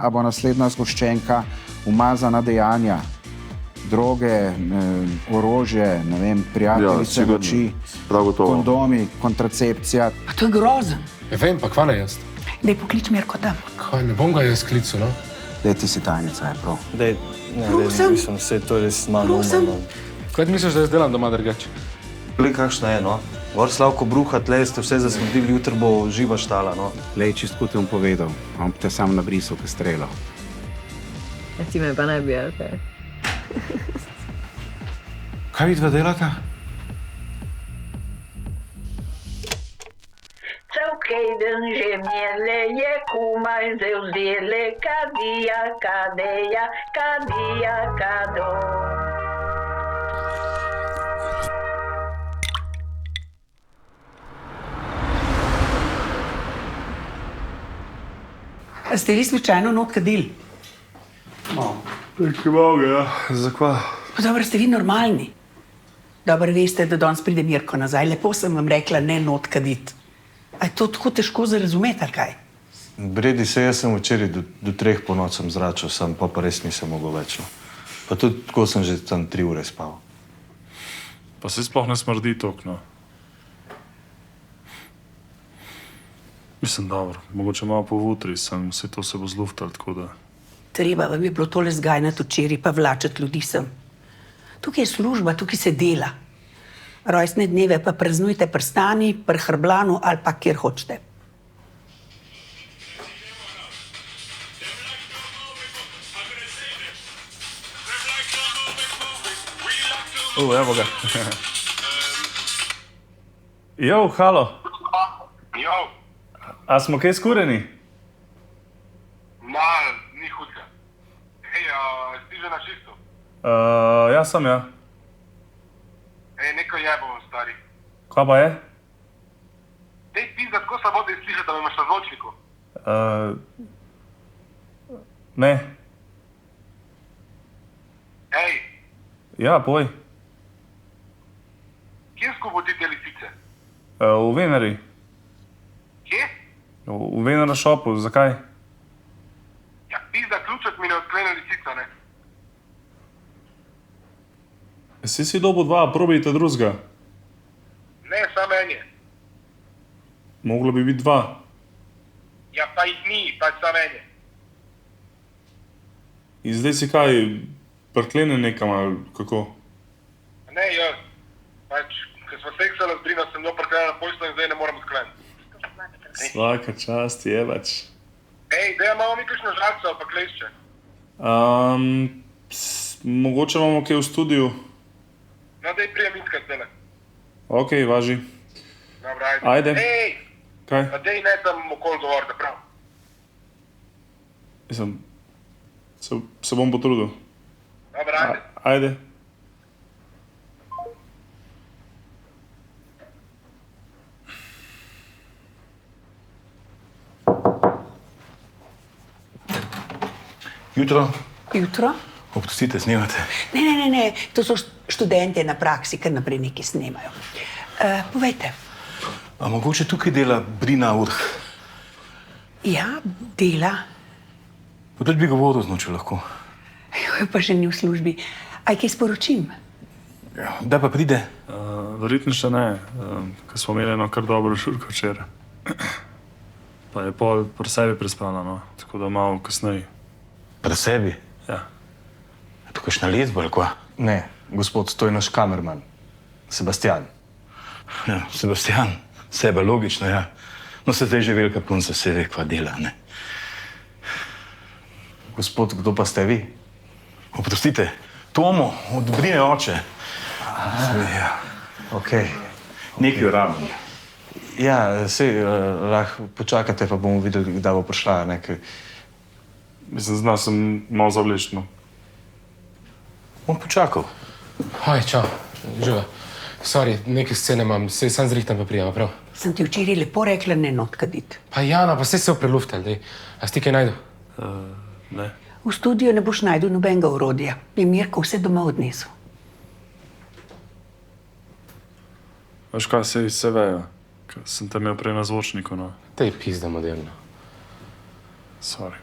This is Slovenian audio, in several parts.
A bo naslednja zgoščenka umazana dejanja, droge, orožje, ne vem, prijateljice noči, kondomi, kontracepcija. Pa to je grozen. Ja vem, pa kva ne jaz? Dej poklič Mirko tam. Kaj, ne bom ga jaz klical, no? Dej, ti si tajnica, je prav. Dej, Prosim. mislim, vse to je res malo Prosim. umano. Kaj ti misliš, da jaz delam doma drugače? Glej, kakšna je, no? Gor Slavko bruha, tle ste vse zasmrdili, jutro bo živa štala, no? Lej, čistko te bom povedal, on te sam nabrisal, ke strelo. Ja, ti me pa ne bi, ali kaj? Kaj vidva delata? Cel kejden že mjele je kumaj zevzdele, kadija, kadeja, kadija, kado. A ste vi slučajno not kadili? Nekaj malega, ja. Zakva? Pa dobro, ste vi normalni. Dobro veste, da danes pride Mirko nazaj. Lepo sem vam rekla, ne not kaditi. A je to tako težko za razumeti, ali kaj? Bredi se, jaz sem včeraj do 3 po noč sem zračal, sam pa res nisem mogel več, no. Pa tudi tako sem že tam 3 ure spal. Pa se sploh ne smrdi toliko, no. Mislim, dobro, mogoče malo povutri, vse to se bo zluftalo, tako da... Treba vam je bilo tole zgajnati včeraj, pa vlačati ljudi sem. Tukaj je služba, tukaj se dela. Rojstne dneve pa praznujte pri Stani, pri Hrblanu ali pa kjer hočete. Evo ga. Jo, halo. Jo, A smo kaj skureni? ni hudega. Hej, si že na čisto? Ja, sem, ja. Ej, nekaj jebo, stari. Kaj pa je? Dej pizda, tako slabo da slišati, da me imaš na zvočniku. Ne. Ej, Ja, poj. kje skupo ti te lisice? V Veneri. Kje? V Venera šopu, zakaj? Ja, pizda, ključat mi ne odklene lisica, ne? Si dobil 2, probajte drugega. Ne, samo en je. Moglo bi biti 2. Ja, pa jih ni, pač samo en je. In zdaj si kaj, prklene nekam ali kako? Ne, jaz. Pač, ko smo seksali z Brino, sem doprkljena na poljstvo in zdaj ne moram odkleniti. Svaka čast, jebač. Ej, dej, imamo mi kakšno žarco ali pa klešče. Mogoče imamo kaj v studiu. No, dej prijem iskat zdajle. Ok, važi. Dobro, ajde. Ajde. Ej, Kaj? pa dej ne tam okoli govoriti, prav. Mislim, se bom potrudil. Dobro, ajde. Ajde. Jutro? Jutro? Opustite, snemate. Ne, to so študente na praksi, kar naprej nekaj snemajo. Povejte. A mogoče tukaj dela Brina Urh? Ja, dela. Pa tudi bi govoril z njo, če lahko. Jo, pa že ni v službi. Aj kaj sporočim? Ja, da pa pride? Verjetno še ne, ker smo imeli eno kar dobro žurko včeraj. Pa je pol pri sebi prespala, no, tako da malo kasneje. Pri sebi? Ja. Je to kakšna lezba ali kva? Ne, gospod, to je naš kamerman. Sebastian. Ja, Sebastian. Sebe, logično, ja. No, se zdaj že velika punca, se ve, kva dela, ne. Gospod, kdo pa ste vi? Oprostite, Tomo, od Brine oče. Ja, okej. Nekaj ramen. Ja, sej, lahko počakate, pa bomo videli, kdaj bo prišla, nekaj. Mislim, zna sem malo zavlečeno. Bom počakal. Hoj, čau, živa. Sorry, neke scene imam, se sam zrihtam pa prijema, prav? Sem ti včeraj lepo rekla, ne not kaditi. Pa Jana, pa se opreluftali, dej. A si ti kaj najdu? Ne. V studiu ne boš najdel nobenega orodja. Je Mirko vse doma odnesel. Veš kaj, se vejo, ker sem te imel prej na zvočniku, no. Te je pizda moderno. Sorry.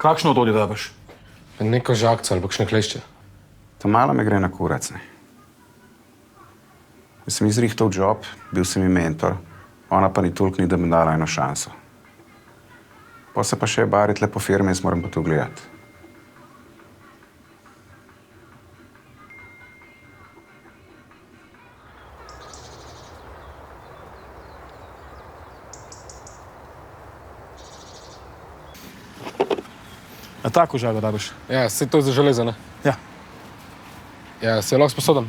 Kakšno orodje rabiš? Neko žagco ali kakšne klešče. To malo me gre na kurac, ne. Jaz sem izrihtal job, bil sem ji mentor, ona pa ni toliko ni, da mi dala eno šanso. Pa se pa še barit le po firme, jaz moram pa to gledati. A tako žago rabiš? Ja, se to je za železo, ne? Ja. Ja, se lahko sposodam.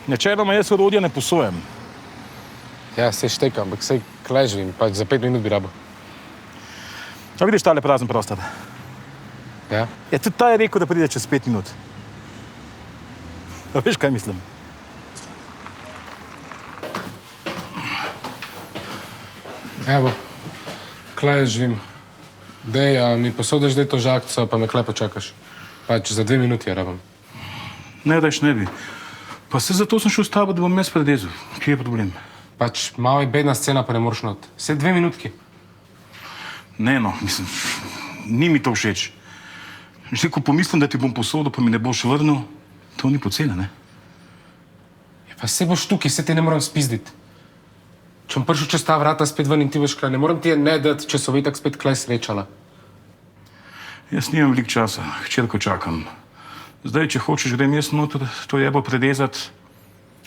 Načeloma jaz orodja ne posojam. Ja, se štekam, ampak sej kležvim, pač za 5 minut bi rabo. A vidiš tale prazen prostor? Ja? Ja, tudi ta je rekel, da pride čez 5 minut. A veš, kaj mislim? Evo, kležvim. Dej, a mi posodeš dej to žagco, pa me kle počakaš. Pač za 2 minuti je rabam. Ne, dajš ne bi. Pa se zato sem šel s tabo, da bom jaz predezil. Kje je problem? Pač malo je bedna scena, pa ne moreš not. Vse 2 minutki. Ne, no, mislim, ni mi to všeč. Že ko pomislim, da ti bom posodil, pa mi ne boš vrnil, to ni pocena, ne? Ja, pa se boš tukaj, se te ne moram spizditi. Če bom prišel čez ta vrata spet ven in ti veš kaj, ne moram ti je ne dati, če so vi tako spet klej srečala. Jaz nimam veliko časa, hčerko čakam. Zdaj, če hočeš, grem jaz noter to jebo predezati,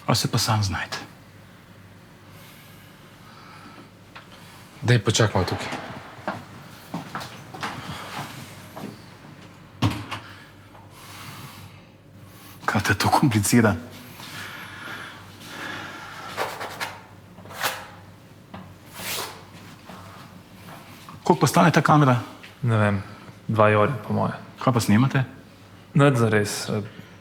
a se pa sam znajti. Dej, počakaj malo tukaj. Kaj te to komplicira? Koliko pa stane ta kamera? Ne vem, 2 evri po moje. Kaj pa snemate? Nič zares,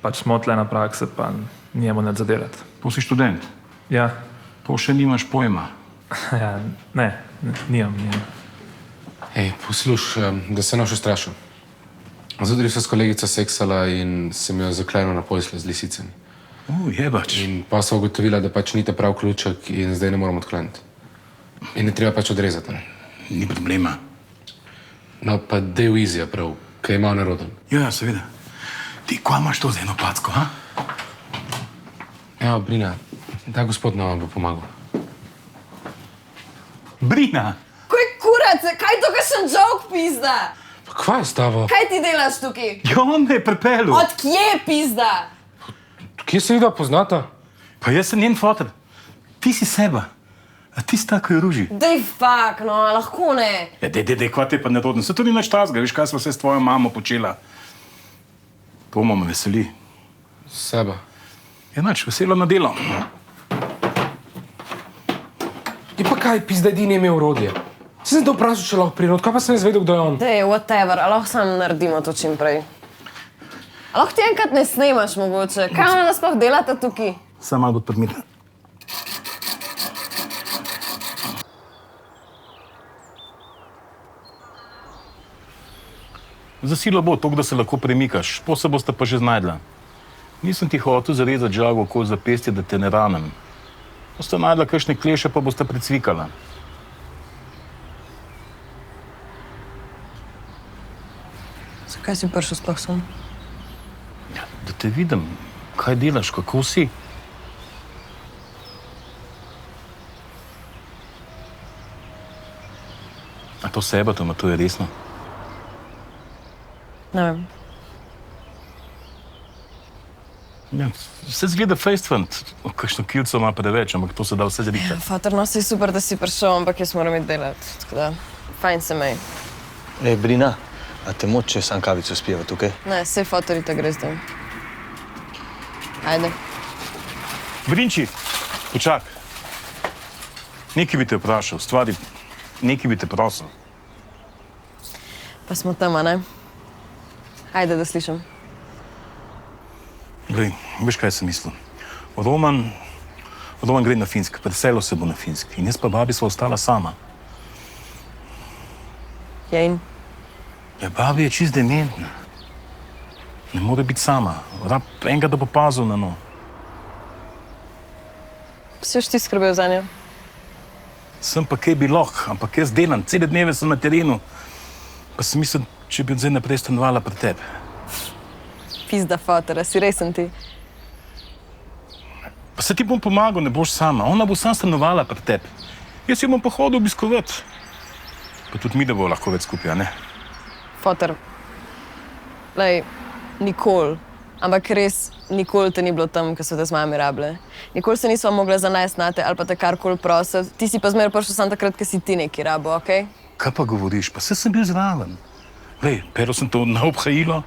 pač smo tle na prakse, pa nijemo nič zadelati. To si študent. Ja, To še nimaš pojma. ja, ne, nijam. Ej, posluš, da se noš ustrašil. Zjutraj sem s kolegico seksala in sem jo zaklenil na posle z lisicami. Jebač. In pa so ugotovila, da pač ni ta prav ključek in zdaj ne moram odkleniti. In je treba pač odrezati, ne? Ni problema. No, pa del izja prav, kaj je malo neroden. Ja, seveda. Ti, kva imaš to za eno packo, ha? Evo, Brina, ta gospod nam bo pomagal. Brina! Kaj kurac, kaj to, kar sem žog, pizda? Pa kva je s tavo? Kaj ti delaš tukaj? Ja, on me je pripelil. Od kje, pizda? Kje se vidva poznata? Pa jaz sem njen fotor. Ti si seba. A ti si tako je ruži. Dej fak, no, lahko ne. Ja, dej, kva te pa nerodno. Se to ni nič tazga, veš, kaj smo se s tvojo mamo počela. To me veseli. Seba. Ja, nič, veselo na delo. Je pa kaj, pizda, edini je imel orodje. Sem te vprašal, če lahko prirod, kaj pa sem jaz vedel, kdo je on? Dej, whatever, a lahko sam naredimo to čim prej. A lahko ti enkrat ne snemaš mogoče? Kaj ona sploh delata tukaj? Sam malo bod predmeten. Za silo bo to, da se lahko premikaš, po se boste pa že znajdla. Nisem ti hotel zarezati žago okoli zapestja, da te ne ranem. Boste najdla kakšne kleše, pa boste precvikala. Zakaj si prišel sploh sem? Ja, da te vidim, kaj delaš, kako si. A to seba, to je resno? Ne vem. Ja, vse zgleda fejstfant. Kakšno kilco ima preveč, ampak to se da vse zrihtati. Fater, no, si super, da si prišel, ampak jaz moram iti delati. Tako da, fajn se mej. Ej, Brina, a te moč, če sam kavico spijeva tukaj? Ne, sej fotor itak gre zdaj. Ajde. Brinči, počak. Nekaj bi te vprašal, stvari, nekaj bi te prosil. Pa smo tam, a ne? Ajde, da slišim. Glej, veš, kaj sem mislil? Roman gre na Finsk, preselil se bo na Finsk in jaz pa babi sva ostala sama. Ja in? Ja, babi je čist dementna. Ne more biti sama. Rab enega, da bo pazil na njo. Si už ti skrbel za njo? Sem pa kaj bi lahko, ampak jaz delam, cele dneve sem na terenu. Pa sem mislil, če bi zdaj naprej stanovala pri tebi. Pizda fotora, si resen ti? Pa se ti bom pomagal, ne boš sama. Ona bo sam stanovala pri tebi. Jaz jo bom pa hodil obiskovati. Pa tudi mi, da bo lahko več skupaj, a ne? Fotor, lej, nikoli, ampak res nikoli te ni bilo tam, ko so te z mami rabile. Nikoli se nisva mogla zanajst nate ali pa te karkoli prositi. Ti si pa zmeraj prišel samo takrat, ko si ti neki rabo, okej? Kaj pa govoriš? Pa saj sem bil zraven. Lej, peril sem to na obhajilo,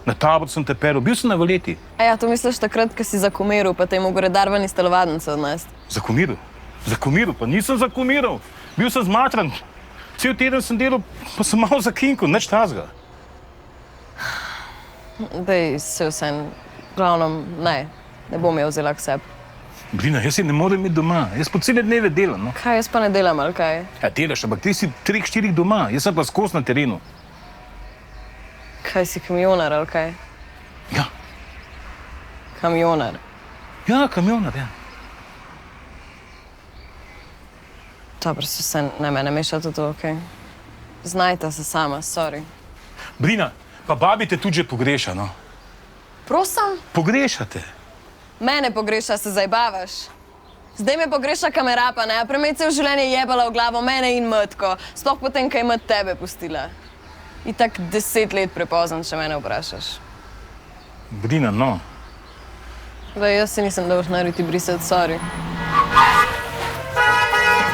na tabor sem te peril, bil sem na valeti. A ja, to misliš takrat, ko si zakumiral, pa te je mogel redarvan iz telovadnice odnest. Zakumiral? Zakumiral? Pa nisem zakumiral. Bil sem zmatran. Cel teden sem delal, pa sem malo zakinkal, nič tazga. Dej, se vsem, glavnom, ne bom jo vzela k sebi. Brina, jaz je ne morem imeti doma. Jaz po cele dneve delam, no. Kaj, jaz pa ne delam, ali kaj? Ja, delaš, ampak ti si 3-4 doma. Jaz sem pa skozi na terenu. Kaj si kamionar, ali kaj? Ja. Kamionar. Ja, kamionar, ja. Dobro, se vsem, ne mene mešate to, okej? Znajta se sama, sorry. Brina, pa babi te tudi že pogreša, no. Prosim? Pogrešate. Mene pogreša, se zajbavaš. Zdaj me pogreša kamerapa, ne? A prej me je cel življenje jebala v glavo, mene in Matko. Sploh potem, kaj je Mat tebe pustila. Itak 10 let prepozno, če mene vprašaš. Brina, no. Zdaj, jaz si nisem dolžna riti brisati, sorry.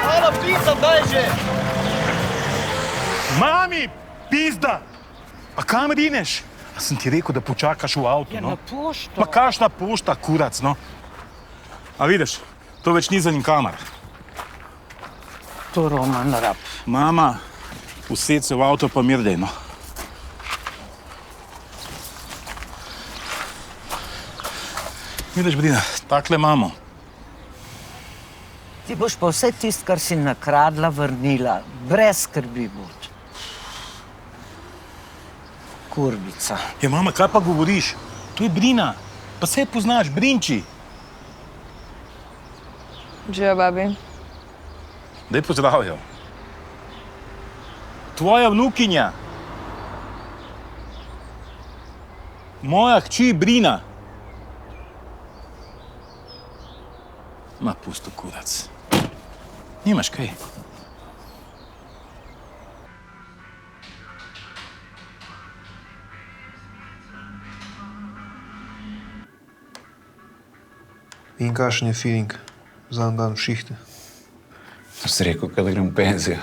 Hvala, pizda, daj že! Mami, pizda! Pa kam rineš? A sem ti rekel, da počakaš v avtu, no? Na pošto. Pa kakšna pošta, kurac, no? A vidiš, to več ni za nikamor. To Roman rab. Mama, used se v avto pa mir dej, no. Vidiš, Brina, takle imamo. Ti boš pa vse tisto, kar si nakradla, vrnila. Brez skrbi boš. Kurbica. Ja, mama, kaj pa govoriš? To je Brina. Pa se poznaš, Brinči. Živijo, babi. Daj pozdravijo. Tvoja vnukinja. Moja hči Brina. Ma, pusto, kurac. Nimaš kaj. In kakšen je feeling zadnji dan v šihte? To si rekel, kada grem v penzijo.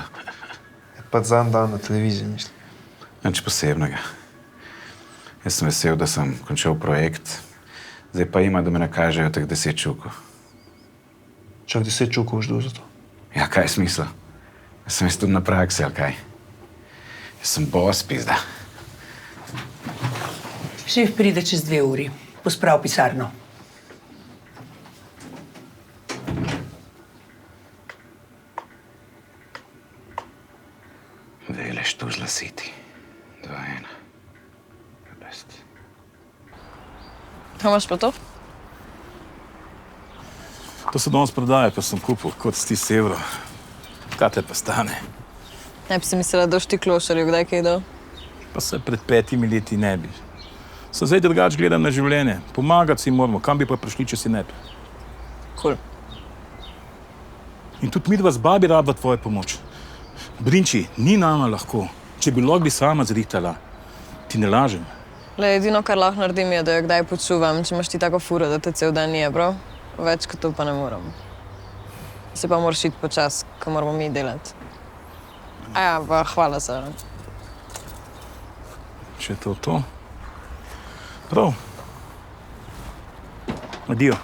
Pa zadnji dan na televiziji, mislim. Nič posebnega. Jaz sem vesel, da sem končal projekt. Zdaj pa ima, da me nakažejo teh 10 čukov. Čak 10 čukov boš dal za to? Ja, kaj je smisel? Jaz sem tudi na praksi, ali kaj? Jaz sem boss, pizda. Šef pride čez 2 uri. Posprav pisarno. Veleš tu zlasiti. 2-1. Best. Kaj imaš pa to? To se danes prodaja, ko sem kupil kot 100 evrov. Kaj te pa stane? Ne bi si mislila, da boš ti klošarju kdaj kaj dal. Pa se pred 5 leti ne bi. Se zdaj drugač gledam na življenje. Pomagati si moramo. Kam bi pa prišli, če si ne bi? Cool. In tudi midva z babi rabila tvojo pomoč. Brinči, ni nama lahko. Če bi lahko bi sama zrihtala, ti ne lažem. Le, edino, kar lahko naredim, je, da jo kdaj počuvam, če imaš ti tako furo, da te cel dan nije, bro. Več kot to pa ne moram. Se pa moraš iti počas, ko moramo mi delati. A ja, pa hvala se. Če je to. Prav. Adijo.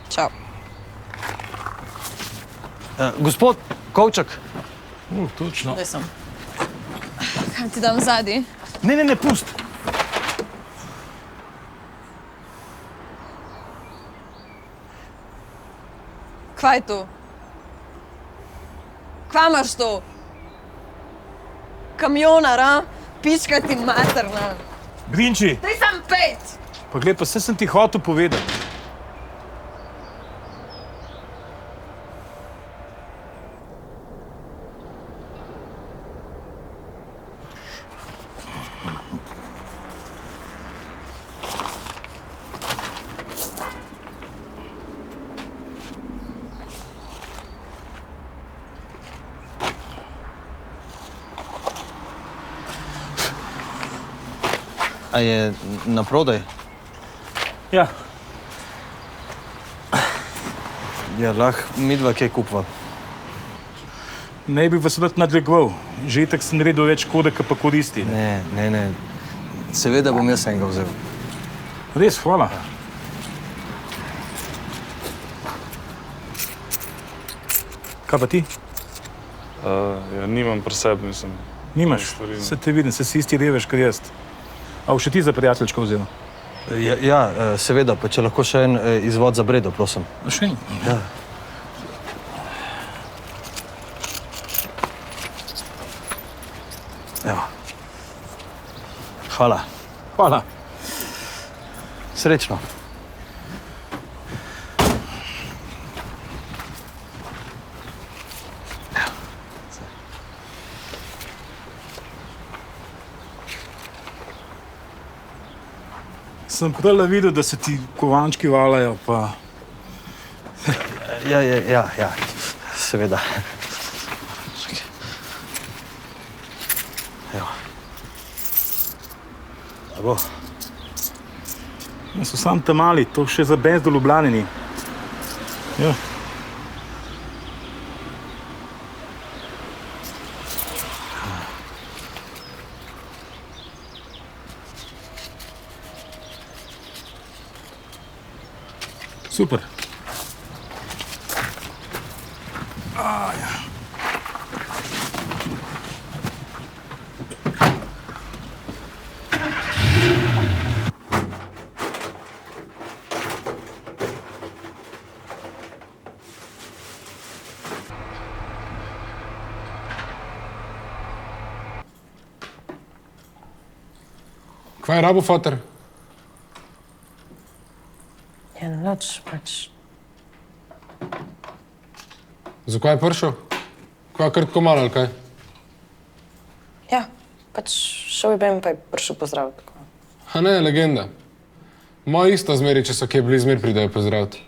Čau. Gospod Kovčak. Točno. Zdaj sem. Kam ti dam zadnji? Ne, pust. Kvaj je to? Kva imaš to? Kamionar, a? Pička ti materna. Brinči. Daj sam 5! Pa gled, pa vse sem ti hotel povedati. A je na prodaj? Ja. Ja, lahko midva kaj kupva. Ne bi vas rad nadlegoval. Že itak sem naredil več škode, kot pa koristi. Ne. Seveda bom jaz enega vzel. Res, hvala. Kaj pa ti? Ja, nimam pri sebi, mislim. Nimaš? Se te vidim, se si isti revež, kar jaz. A boš še ti za prijateljčko vzel? Ja, seveda, pa če lahko še en izvod za Bredo, prosim. Še en? Ja. Evo. Hvala. Hvala. Srečno. Sem prele videl, da se ti kovančki valajo, pa... Ja, seveda. Evo. A bo? Ja, so sam tam mali, to še za benz do Ljubljane ni. Ja. Super. Kaj je rabo, foter? Ja, nič, pač. Zakaj je prišel? Kaj je kar tako malo, ali kaj? Ja, pač šel je ben, pa je prišel pozdraviti. A ne, legenda. Moja ista zmeri, če so kje bili, zmer pridajo pozdraviti.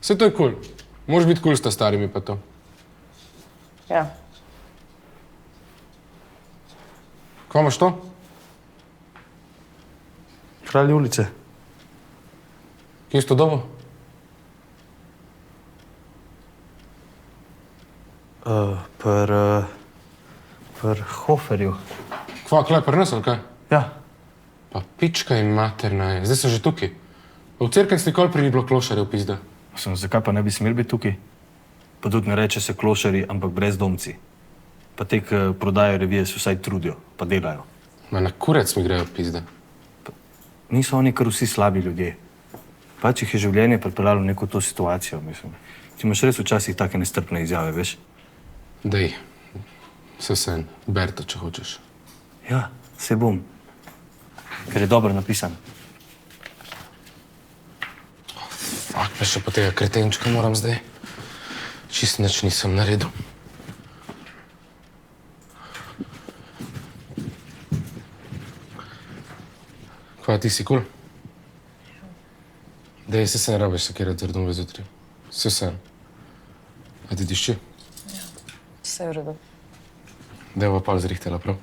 Vse to je kul. Moraš biti kul s ta starimi pa to. Ja. Kaj imaš to? Kralj ulice. Kje si to dobo? Pri Hoferju. Kva, klej pri nas, ali kaj? Ja. Pa pička in materna je. Zdaj so že tukaj. Pa v cerkvenc nikoli pri ni bilo klošarjev, pizda. Zakaj pa ne bi smeli biti tukaj? Pa tudi ne reče se klošari, ampak brezdomci. Pa te, ki prodajajo revije, se vsaj trudijo, pa delajo. Ma na kurec mi grejo, pizda. Niso oni kar vsi slabi ljudje. Pač jih je življenje pripeljalo v neko to situacijo, mislim. Ti imaš res včasih take nestrpne izjave, veš? Dej, se sen, ber to, če hočeš. Ja, se bom. Ker je dobro napisan. Fak, pa še po tega kretenčka moram zdaj. Čist nič nisem naredil. Kva, ti si kul? Dej, se ne rabiš sekirati zredom v zjutraj. Se sen. A ti tišči? Ja, vse je v redu. Dej bova pol zrihtela, prav?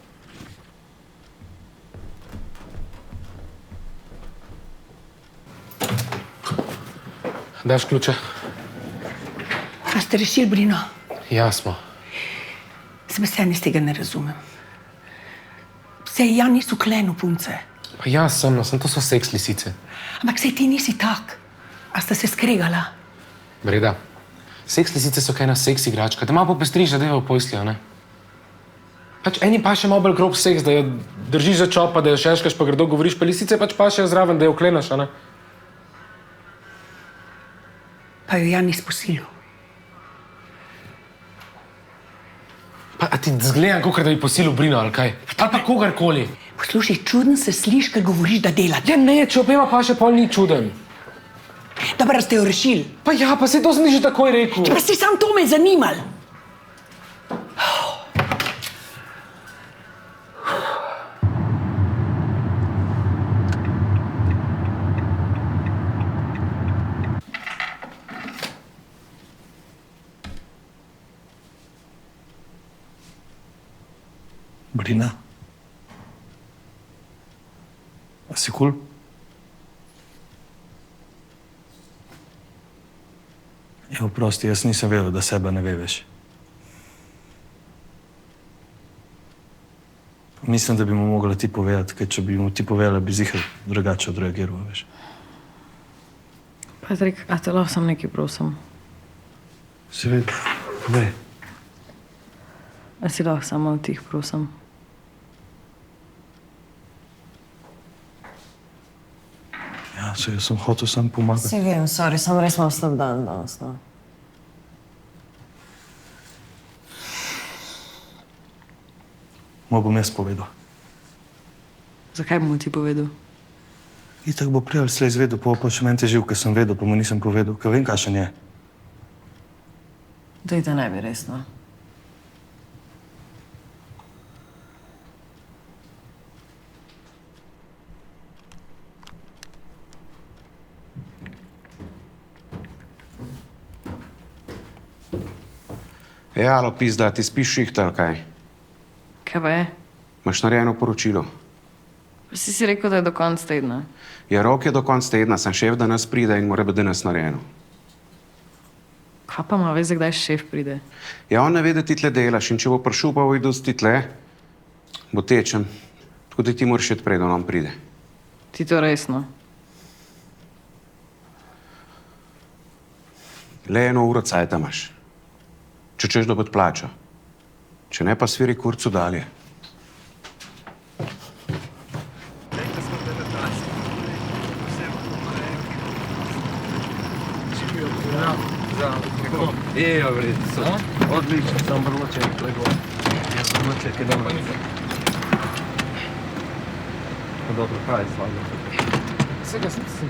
Daš ključe? A ste rešili, Brino? Ja, smo. Sem se iz tega ne razumem. Sej ja niso klenu punce. Pa ja, sem to so seks lisice. Ampak sej ti nisi tak. A sta se skregala? Breda, seks lisice so kaj na seks igračka. Da malo popestriš, da dejo pojslijo, ne? Pač eni pa še malo bolj grob seks, da jo držiš za čopa, da jo šeškaš, pa grdo govoriš, pa lisice pač pa še zraven, da jo klenaš, a ne? Pa jo ja nis posilil. Pa a ti zgledam, kakor da bi posilil Brino, ali kaj? Ali pa kogarkoli. Poslušaj, čuden se sliš, ker govoriš, da delate. Ja ne, če obema pa še pol ni čuden. Dobro, ste jo rešili. Pa ja, pa se to sem že takoj rekel. Pa si sam to me zanimal. Brina. Si kul? Ja, oprosti, jaz nisem vedel, da sebe ne veš. Mislim, da bi mu mogla ti povedati, ker če bi mu ti povedala, bi zihar drugače odreagiral, veš. Patrik, a te lahko sam nekaj prosim? Seveda, povej. A si lahko samo od tih prosim? Ja, se jaz sem hotel sam pomagati. Si vem, sorry, sam res imam slab dan danes, no. Mo bom jaz povedal. Zakaj bom ti povedal? Itak bo prej ali slej izvedel, pa še meni težil, ker sem vedel, pa mu nisem povedal, ker vem, kakšen je. Daj te ne bi resno. Ja, alo, pizda, ti spiš šihta, ali kaj? Kaj pa je? Imaš narejeno poročilo? Pa si rekel, da je do konca tedna. Ja, rok je do konca tedna, sem šef danes pride in mora biti danes narejeno. Kaj pa ima veze, kdaj šef pride? Ja, on ne ve, da ti tle delaš in če bo prišel pa vojdu ti tle, bo tečen. Tako da ti moraš iti prej, da on pride. Ti to resno? Le 1 uro cajta imaš. Če češ, da bo plača. Če ne, pa sviri kurcu dalje. Ejo, vred, so. Odlično, sam brloček, lego. Jaz brloček je dobro. Dobro, kaj je slavno? Vsega sem si.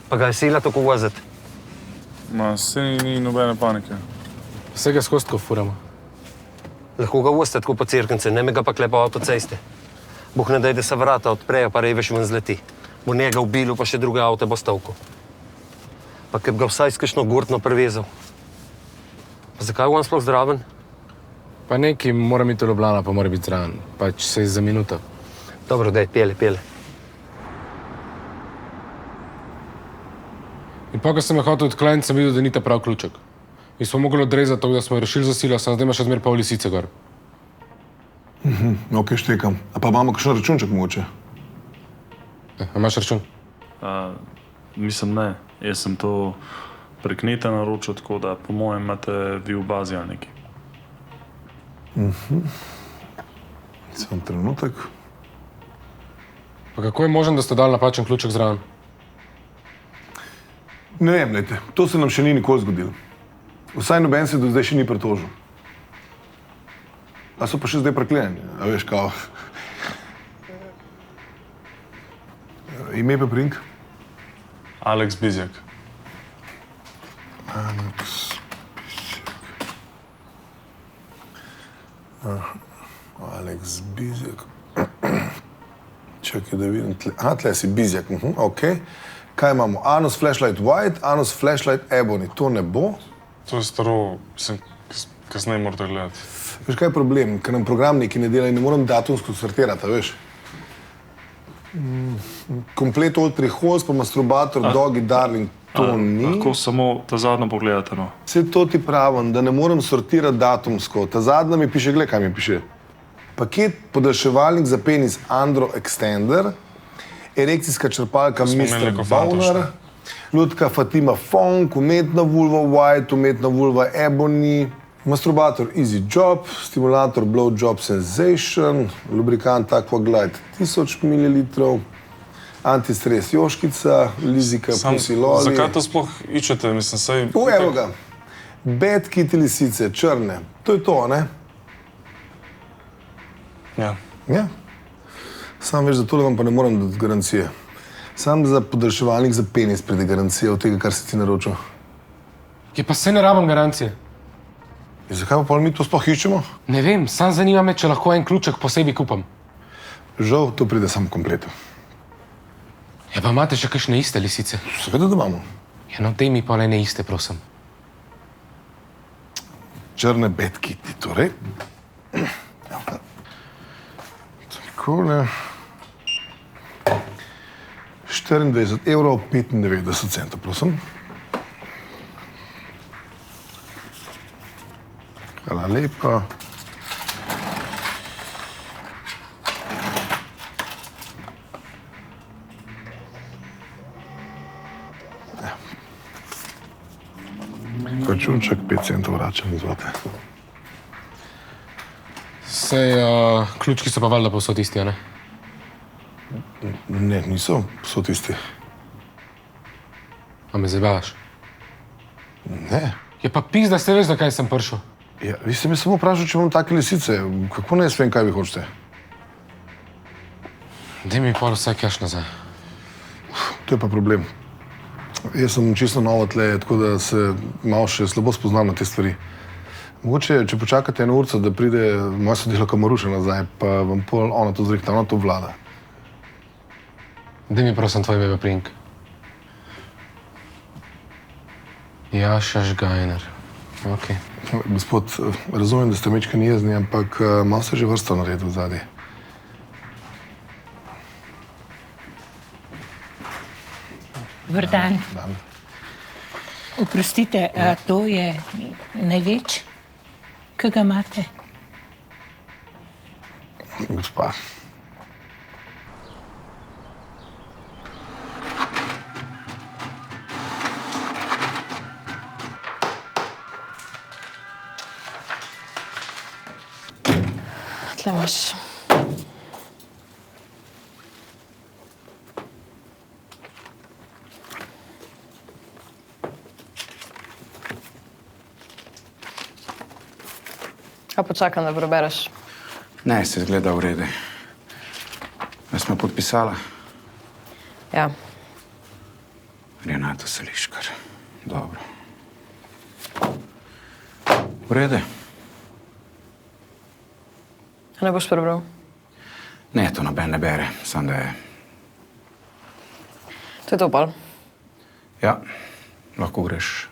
Pa ga je sila tako voziti? Ma, se ni nobene panike. Vsega skozi tako furamo. Lahko ga vozite tako po Cerknici, ne me ga pa klepa avtoceste. Bog ne daj, da se vrata odprejo, pa revež ven zleti. Bo njega ubilu, pa še druge avte bo stavko. Pa ker bi ga vsaj s kakšno gurtno prevezal. Pa zakaj je on sploh zdraven? Pa neki mora biti v Ljubljana, pa mora biti zraven. Pač se je za minuto. Dobro, daj, pele. In pa, ko sem je hotel odkleniti, sem videl, da ni ta prav ključek. In smo mogli odrezati to, da smo rešili za silo, sem zdaj ima še zmer pol lisice gor. Ok, štekam. A pa imamo kakšen računček mogoče? A imaš račun? Mislim, ne. Jaz sem to prek neta naročil, tako da po mojem imate vi v bazi ali nekaj. Sam trenutek. Pa kako je možno, da ste dali napačen ključek zraven? Ne vem, lejte, to se nam še ni nikoli zgodilo. Vsaj noben se do zdaj še ni pritožil. A so pa še zdaj preklenjeni, a veš, kao. Ime pa priimk? Alex Bizjak. Alex Bizjak. Alex Bizjak. Čakaj, da vidim tle. Tle si Bizjak, ok. Kaj imamo? Anus Flashlight White, Anus Flashlight Ebony. To ne bo? To je staro, kasneje morate gledati. Veš, kaj je problem? Ker nam program nekaj ne dela in ne moram datumsko sortirati, veš? Komplet Old Triholz, pa Masturbator, Doggy Darling, to ni. Lahko samo ta zadnjo pogledate, no. Vse to ti pravim, da ne moram sortirati datumsko. Ta zadnja mi piše, gled, kaj mi piše. Paket podaljševalnik za penis Andro Extender, erekcijska črpalka Mr. Boner, lutka Fatima Funk, umetna vulva White, umetna vulva Ebony, masturbator Easy Job, stimulator Blow Job Sensation, lubrikant Aquaglide 1000 ml, antistres Joškica, Lizika Pussy Lolly. Zakaj to sploh iščete? Mislim, saj... Evo ga. Bad Kitty lisice, črne. To je to, ne? Ja. Ja. Sam veš, za tole vam pa ne moram dati garancije. Sam za podaljševalnik za penis pride garancija od tega, kar si ti naročil. Je pa se ne rabim garancije. In zakaj pa mi to sploh iščemo? Ne vem, sam zanima me, če lahko en ključek posebej kupam. Žal, to pride sam v kompletu. Ja, pa imate še kakšne iste lisice? Seveda, da imamo. Ja, no, dej mi pa ne iste, prosim. črne bedkiti. Torej, takole. 24,95 €, prosim. Hvala lepa. Računček 5 centov vračam, izvolite. Sej, ključki so pa valjda povsod isti, a ne? Ne, niso, so tisti. A me zabavaš? Ne. Je pa pizda, ste veš, zakaj sem prišel. Ja, vi ste me samo vprašali, če imam take lisice. Kako ne jaz vem, kaj vi hočete? Daj mi pol vse cash nazaj. To je pa problem. Jaz sem čisto novo tle, tako da se malo še slabo spoznam na te stvari. Mogoče, če počakate eno urco, da pride moja sodelavka Maruša nazaj, pa vam pol ona to zrihta, ona to vlada. Daj mi prosim tvoj bebe prink. Jaša Žgajner. Ok. Gospod, razumem, da ste mečkani jezni, ampak malo se že vrsto naredil zadaj. Dober dan. Oprostite, a to je največ, kaj ga imate? Gospa. Tle imaš. A počakam, da prebereš. Ne, se izgleda v redu. Da smo podpisala? Ja. Renata Seliškar. Dobro. V redu. Ne boš prebral? Ne, to noben ne bere, samo da je. To je to, pol. Ja, lahko greš.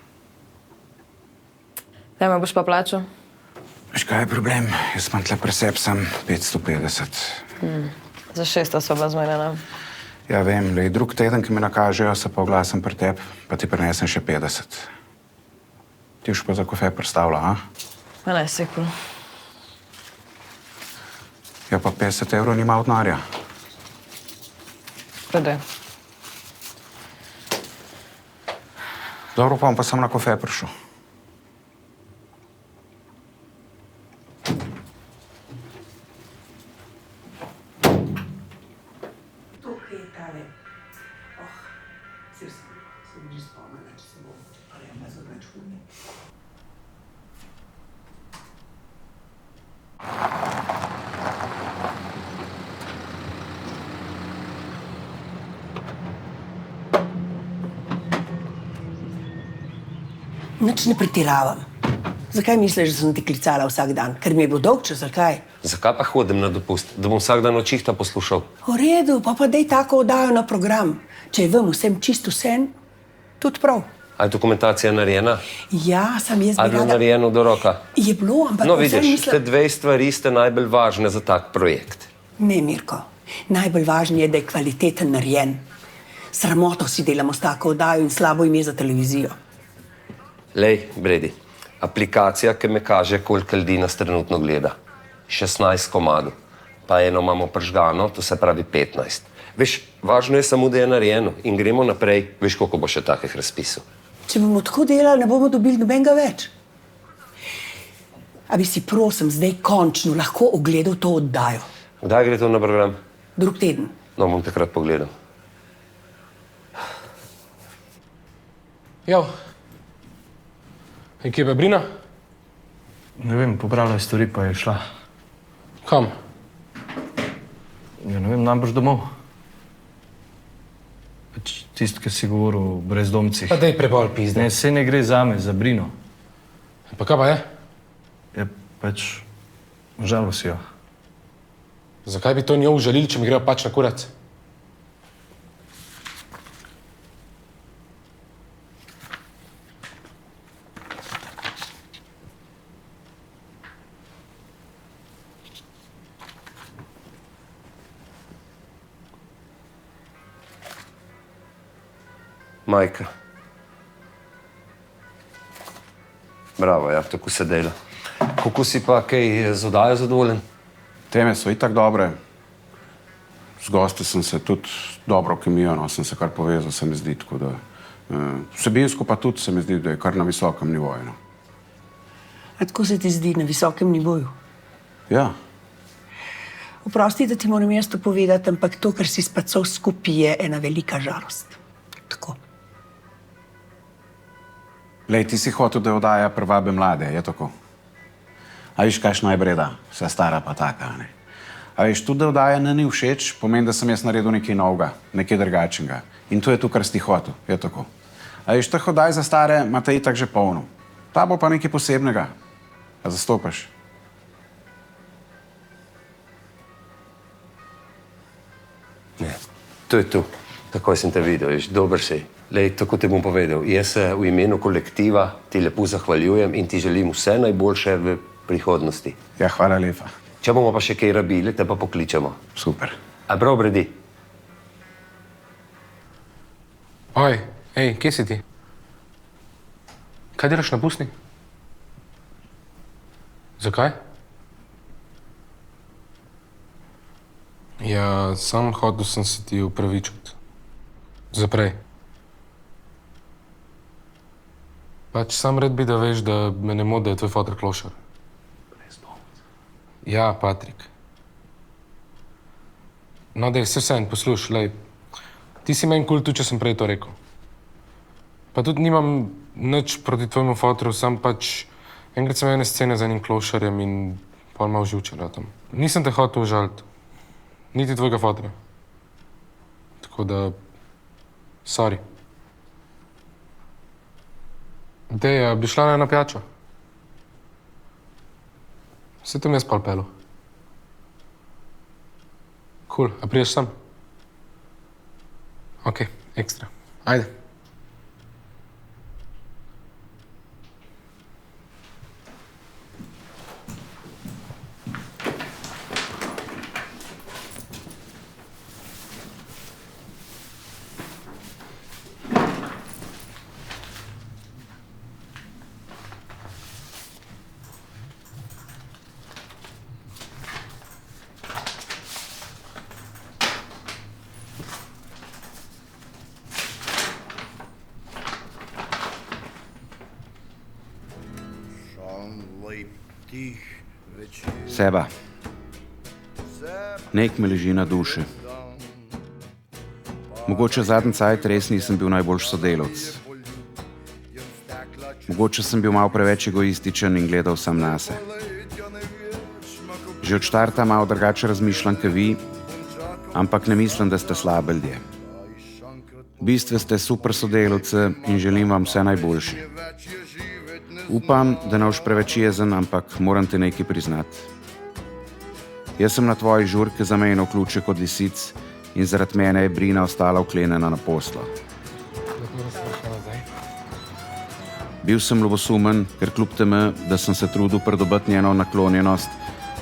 Daj me boš pa plačal? Veš, kaj je problem? Jaz imam tle presep sem 550. Za 600 so bila zmenjena. Ja, vem, le drug teden, ki me nakažejo, se pa oglasim pri tebi, pa ti prinesem še 50. Ti už pa za kofe predstavlja, a? Ma ne, sikul. Ja, pa 50 € nima od denarja. Prede. Dobro, pa sem na kofe prišel. Tukaj je tale. Se mi že spomnila, če se bom prijemla za račune. Nič ne pretiravam. Zakaj misliš, da sem ti klicala vsak dan? Ker mi je bilo dolgčas, zakaj? Zakaj pa hodim na dopust? Da bom vsak dan očihta poslušal. V redu, pa daj tako oddajo na program. Če je vam vsem čisto sen, tudi prav. A je dokumentacija narejena? Ja, sem jaz Ali je bilo narejeno do roka? Je bilo, ampak No, vsem vidiš, te dve stvari ste najbolj važne za tak projekt. Ne, Mirko. Najbolj važno je, da je kvaliteten narejen. Sramoto si delamo s tako oddajo in slabo ime za televizijo. Lej, Bredi, aplikacija, ki me kaže, koliko ljudi nas trenutno gleda. 16 komadov. Pa eno imamo pržgano, to se pravi 15. Veš, važno je samo, da je narejeno in gremo naprej. Veš, koliko bo še takih razpisov. Če bomo tako delali, ne bomo dobili nobenega več. A bi si prosim zdaj končno lahko ogledal to oddajo? Kdaj gre to na program? Drug teden. No, bom takrat pogledal. Jo. In kje je Brina? Ne vem, pobrala je stvari, pa je šla. Kam? Ja, ne vem, najbrž domov. Pač tisti, ki si govoril o brezdomcih. Pa daj prebol pizde. Ne, saj ne gre zame, za Brino. Pa kaj pa je? Ja, pač žalosijo. Zakaj bi to njo užalili, če mi grejo pač na kurac? Majka. Bravo, ja, tako se dela. Kako si pa kaj z oddajo zadovoljen? Teme so itak dobre. Z gosti sem se tudi dobro kemijo, no, sem se kar povezal, se mi zdi, tako da vsebinsko pa tudi se mi zdi, da je kar na visokem nivoju. No. A tako se ti zdi na visokem nivoju? Ja. Oprosti, da ti moram jaz to povedati, ampak to, kar si spacal skupaj, je ena velika žalost. Tako. Lej, ti si hotel, da oddaja privabi mlade, je tako? A viš, kakšna je breda, vsa stara pa taka, ne? A veš, tudi da oddaja ni všeč, pomeni, da sem jaz naredil nekaj novega, nekaj drugačnega. In to je to, kar si ti hotel, je tako. A veš, teh oddaj za stare imate itak že polno. Ta bo pa nekaj posebnega. A zastopaš? Ne, to je to. Takoj sem te videl, veš, dober si. Lej, tako ti bom povedal. Jaz se v imenu kolektiva ti lepo zahvaljujem in ti želim vse najboljše v prihodnosti. Ja, hvala lepa. Če bomo pa še kaj rabili, te pa pokličemo. Super. A prav, Bredi? Oj, ej, kje si ti? Kaj delaš na pusni? Zakaj? Ja, sam hotel sem se ti upravičiti. Zaprej. Pač sam red bi, da veš, da me ne modi, da je tvoj fotor klošar. Ja, Patrik. No, dej, se vseeno, posluš, lej. Ti si meni kul, tudi če sem prej to rekel. Pa tudi nimam nič proti tvojemu fotoru, sam pač enkrat sem ene scene z enim klošarjem in pol malo živčen tam. Nisem te hotel užaliti. Niti tvojega fotora. Tako da, sorry. Dej, bi šla na pijačo? Se tam jaz pol pelu. Cool, a priješ sam? Ok, ekstra. Ajde. Seba. Nek me leži na duši. Mogoče zadnji cajt res nisem bil najboljši sodelavc. Mogoče sem bil malo preveč egoističen in gledal sam nase. Že od štarta malo drugače razmišljam, kot vi, ampak ne mislim, da ste slabe ljudje. V bistvu ste super sodelavci in želim vam vse najboljše. Upam, da ne boš preveč jezen, ampak moram ti nekaj priznati. Jaz sem na tvoji žurki zamenjal ključek od lisic in zaradi mene je Brina ostala vklenjena na poslo. Bil sem ljubosumen, ker kljub temu, da sem se trudil pridobiti njeno naklonjenost,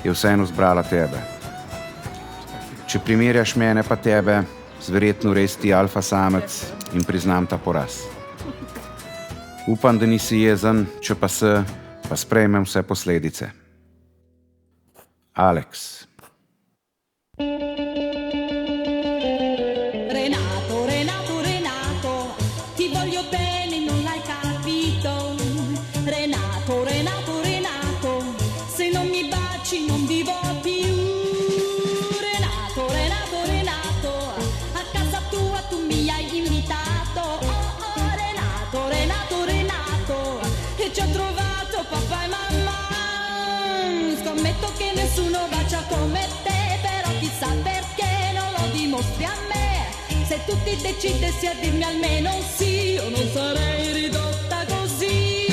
je vseeno zbrala tebe. Če primerjaš mene pa tebe, zverjetno res ti alfa samec in priznam ta poraz. Upam, da nisi jezen, če pa se, pa sprejmem vse posledice. Alex. Renato, Renato, Renato, ti voglio bene, non l'hai capito. Renato, Renato, Renato, se non mi baci non vivo più. Renato, Renato, Renato, a casa tua tu mi hai invitato. Oh, oh, Renato, Renato, Renato, e ci ho trovato papà e mamma. Scommetto che nessuno bacia come te, però chissà perché non lo dimostri a me. Se tu ti decidessi a dirmi almeno sì, io non sarei ridotta così.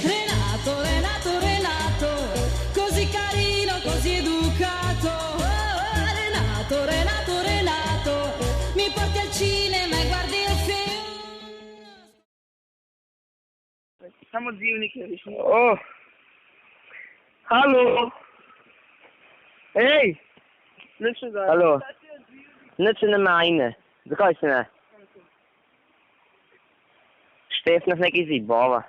Renato, Renato, Renato, così carino, così educato. Oh, Renato, Renato, Renato, mi porti al cinema e guardi il film. Samo odzivnik je rešil. Oh. Halo. Ej. Nič ne daj. Halo. Nič ne majne. Zakaj se ne? Stefna se nekaj zibova.